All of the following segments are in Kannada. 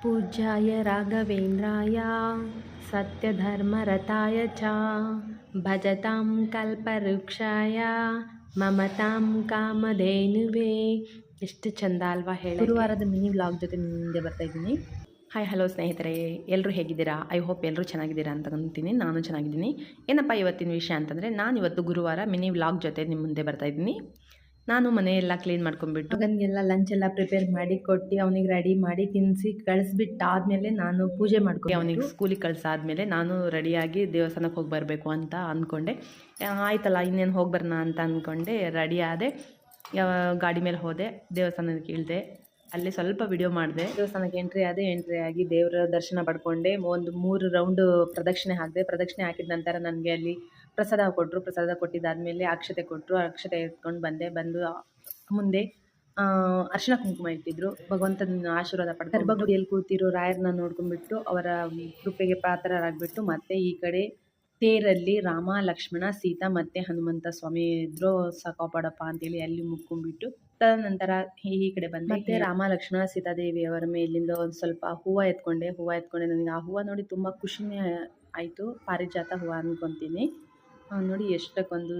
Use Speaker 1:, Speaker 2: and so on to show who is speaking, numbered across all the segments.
Speaker 1: पूज्याय राघवेन्द्राय सत्यधर्मरताय च भजतां कल्पवृक्षाय ममतां कामधेनुवे. ಎಷ್ಟು ಚಂದ ಅಲ್ವಾ ಹೇಳಿ. ಗುರುವಾರದ ಮಿನಿ ವ್ಲಾಗ್ ಜೊತೆ ನಿಮ್ಮ ಮುಂದೆ ಬರ್ತಾ ಇದ್ದೀನಿ. ಹಾಯ್ ಹಲೋ ಸ್ನೇಹಿತರೆ, ಎಲ್ಲರೂ ಹೇಗಿದ್ದೀರಾ? ಐ ಹೋಪ್ ಎಲ್ಲರೂ ಚೆನ್ನಾಗಿದ್ದೀರಾ ಅಂತ ಅಂತೀನಿ. ನಾನು ಚೆನ್ನಾಗಿದ್ದೀನಿ. ಏನಪ್ಪ ಇವತ್ತಿನ ವಿಷಯ ಅಂತಂದರೆ, ನಾನು ಇವತ್ತು ಗುರುವಾರ ಮಿನಿ ವ್ಲಾಗ್ ಜೊತೆ ನಿಮ್ಮ ಮುಂದೆ ಬರ್ತಾ ಇದ್ದೀನಿ. ನಾನು ಮನೆಯೆಲ್ಲ ಕ್ಲೀನ್ ಮಾಡ್ಕೊಂಡ್ಬಿಟ್ಟು ಮಗನಿಗೆಲ್ಲ ಲಂಚ್ ಎಲ್ಲ ಪ್ರಿಪೇರ್ ಮಾಡಿ ಕೊಟ್ಟು ಅವನಿಗೆ ರೆಡಿ ಮಾಡಿ ತಿನ್ನಿಸಿ ಕಳಿಸ್ಬಿಟ್ಟಾದ್ಮೇಲೆ ನಾನು ಪೂಜೆ ಮಾಡ್ಕೊಂಡು ಅವನಿಗೆ ಸ್ಕೂಲಿಗೆ ಕಳಿಸಾದ್ಮೇಲೆ ನಾನು ರೆಡಿಯಾಗಿ ದೇವಸ್ಥಾನಕ್ಕೆ ಹೋಗಿ ಬರಬೇಕು ಅಂತ ಅಂದ್ಕೊಂಡೆ. ಆಯ್ತಲ್ಲ ಇನ್ನೇನು ಹೋಗಿ ಬರೋಣ ಅಂತ ಅಂದ್ಕೊಂಡೆ. ರೆಡಿ ಆದೆ, ಗಾಡಿ ಮೇಲೆ ಹೋದೆ, ದೇವಸ್ಥಾನಕ್ಕೆ ಇಳಿದೆ. ಅಲ್ಲಿ ಸ್ವಲ್ಪ ವಿಡಿಯೋ ಮಾಡಿದೆ. ದೇವಸ್ಥಾನಕ್ಕೆ ಎಂಟ್ರಿ ಆಗಿ ದೇವರ ದರ್ಶನ ಪಡ್ಕೊಂಡೆ. ಒಂದು 3 ರೌಂಡು ಪ್ರದಕ್ಷಿಣೆ ಹಾಕಿದೆ. ಪ್ರದಕ್ಷಿಣೆ ಹಾಕಿದ ನಂತರ ನನಗೆ ಅಲ್ಲಿ ಪ್ರಸಾದ ಕೊಟ್ಟರು. ಪ್ರಸಾದ ಕೊಟ್ಟಿದ್ದಾದಮೇಲೆ ಅಕ್ಷತೆ ಕೊಟ್ಟರು. ಅಕ್ಷತೆ ಎತ್ಕೊಂಡು ಬಂದು ಮುಂದೆ ಅರಿಶಿನ ಕುಂಕುಮ ಇಟ್ಟಿದ್ರು. ಭಗವಂತನ ಆಶೀರ್ವಾದ ಪಡೆದು ಗರ್ಭಗುಡಿಯಲ್ಲಿ ಕೂತಿರೋ ರಾಯರನ್ನ ನೋಡ್ಕೊಂಡ್ಬಿಟ್ಟು ಅವರ ಕೃಪೆಗೆ ಪಾತ್ರರಾಗ್ಬಿಟ್ಟು ಮತ್ತೆ ಈ ಕಡೆ ತೇರಲ್ಲಿ ರಾಮ, ಲಕ್ಷ್ಮಣ, ಸೀತಾ ಮತ್ತು ಹನುಮಂತ ಸ್ವಾಮಿ ಇದ್ರು. ಸಾಕಾಪಾಡಪ್ಪ ಅಂತೇಳಿ ಅಲ್ಲಿ ಮುಕ್ಕೊಂಡ್ಬಿಟ್ಟು ತದನಂತರ ಈ ಕಡೆ ಬಂದೆ. ಮತ್ತೆ ರಾಮ, ಲಕ್ಷ್ಮಣ, ಸೀತಾದೇವಿಯವರ ಮೇಲಿಂದ ಒಂದು ಸ್ವಲ್ಪ ಹೂವು ಎತ್ಕೊಂಡೆ. ನನಗೆ ಆ ಹೂವು ನೋಡಿ ತುಂಬ ಖುಷಿನೇ ಆಯಿತು. ಪಾರಿಜಾತ ಹೂವು ಅಂದ್ಕೊತೀನಿ. ನೋಡಿ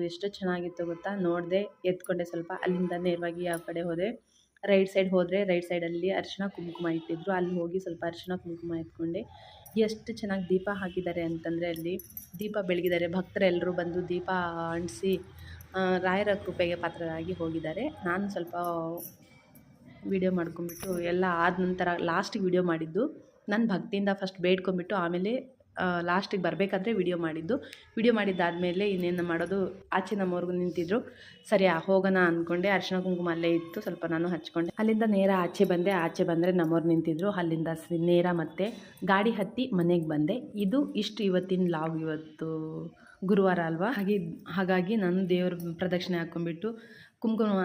Speaker 1: ಎಷ್ಟು ಚೆನ್ನಾಗಿತ್ತು ಗೊತ್ತಾ. ನೋಡಿದೆ, ಎತ್ಕೊಂಡೆ ಸ್ವಲ್ಪ. ಅಲ್ಲಿಂದ ನೇರವಾಗಿ ಯಾವ ಕಡೆ ಹೋದೆ, ರೈಟ್ ಸೈಡ್ ಹೋದರೆ ರೈಟ್ ಸೈಡಲ್ಲಿ ಅರಿಶಿನ ಕುಂಕುಮ ಇಟ್ಟಿದ್ರು. ಅಲ್ಲಿ ಹೋಗಿ ಸ್ವಲ್ಪ ಅರಿಶಿನ ಕುಂಕುಮ ಎತ್ಕೊಂಡೆ. ಎಷ್ಟು ಚೆನ್ನಾಗಿ ದೀಪ ಹಾಕಿದ್ದಾರೆ ಅಂತಂದರೆ, ಅಲ್ಲಿ ದೀಪ ಬೆಳಗಿದ್ದಾರೆ. ಭಕ್ತರೆಲ್ಲರೂ ಬಂದು ದೀಪ ಅಂಟಿಸಿ ರಾಯರ ಕೃಪೆಗೆ ಪಾತ್ರರಾಗಿ ಹೋಗಿದ್ದಾರೆ. ನಾನು ಸ್ವಲ್ಪ ವಿಡಿಯೋ ಮಾಡ್ಕೊಂಡ್ಬಿಟ್ಟು ಎಲ್ಲ ಆದ ನಂತರ ಲಾಸ್ಟಿಗೆ ವಿಡಿಯೋ ಮಾಡಿದ್ದು. ನಾನು ಭಕ್ತಿಯಿಂದ ಫಸ್ಟ್ ಬೇಡ್ಕೊಂಡ್ಬಿಟ್ಟು ಆಮೇಲೆ ಲಾಸ್ಟಿಗೆ ಬರಬೇಕಾದ್ರೆ ವಿಡಿಯೋ ಮಾಡಿದ್ದಾದಮೇಲೆ ಇನ್ನೇನು ಮಾಡೋದು, ಆಚೆ ನಮ್ಮವ್ರಿಗೂ ನಿಂತಿದ್ರು. ಸರಿ ಹೋಗೋಣ ಅಂದ್ಕೊಂಡೆ. ಅರಿಶಿನ ಕುಂಕುಮ ಅಲ್ಲೇ ಇತ್ತು, ಸ್ವಲ್ಪ ನಾನು ಹಚ್ಕೊಂಡೆ. ಅಲ್ಲಿಂದ ನೇರ ಆಚೆ ಬಂದರೆ ನಮ್ಮವ್ರು ನಿಂತಿದ್ರು. ಅಲ್ಲಿಂದ ನೇರ ಮತ್ತೆ ಗಾಡಿ ಹತ್ತಿ ಮನೆಗೆ ಬಂದೆ. ಇಷ್ಟು ಇವತ್ತಿನ ಲಾಗ್. ಇವತ್ತು ಗುರುವಾರ ಅಲ್ವಾ, ಹಾಗಾಗಿ ನಾನು ದೇವ್ರ ಪ್ರದಕ್ಷಿಣೆ ಹಾಕ್ಕೊಂಡ್ಬಿಟ್ಟು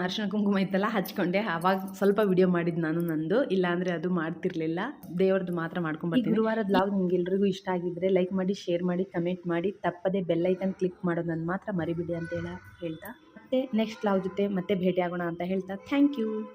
Speaker 1: ಅರಿಶಿನ ಕುಂಕುಮ ಇತ್ತಲ್ಲ ಹಚ್ಕೊಂಡೆ. ಆವಾಗ ಸ್ವಲ್ಪ ವಿಡಿಯೋ ಮಾಡಿದ್ದು ನಾನು ನಂದು, ಇಲ್ಲಾಂದರೆ ಅದು ಮಾಡ್ತಿರ್ಲಿಲ್ಲ. ದೇವ್ರದ್ದು ಮಾತ್ರ ಮಾಡ್ಕೊಂಡ್ಬರ್ತೀನಿ. ಗುರುವಾರದ ಲಾಗ್ ನಿಮ್ಗೆ ಎಲ್ರಿಗೂ ಇಷ್ಟ ಆಗಿದ್ದರೆ ಲೈಕ್ ಮಾಡಿ, ಶೇರ್ ಮಾಡಿ, ಕಮೆಂಟ್ ಮಾಡಿ, ತಪ್ಪದೆ ಬೆಲ್ ಐಕನ್ ಕ್ಲಿಕ್ ಮಾಡೋದನ್ನು ಮಾತ್ರ ಮರಿಬಿಡಿ ಅಂತ ಹೇಳ್ತಾ ಮತ್ತೆ ನೆಕ್ಸ್ಟ್ ಲಾಗ್ ಜೊತೆ ಮತ್ತೆ ಭೇಟಿ ಆಗೋಣ ಅಂತ ಹೇಳ್ತಾ ಥ್ಯಾಂಕ್ ಯು.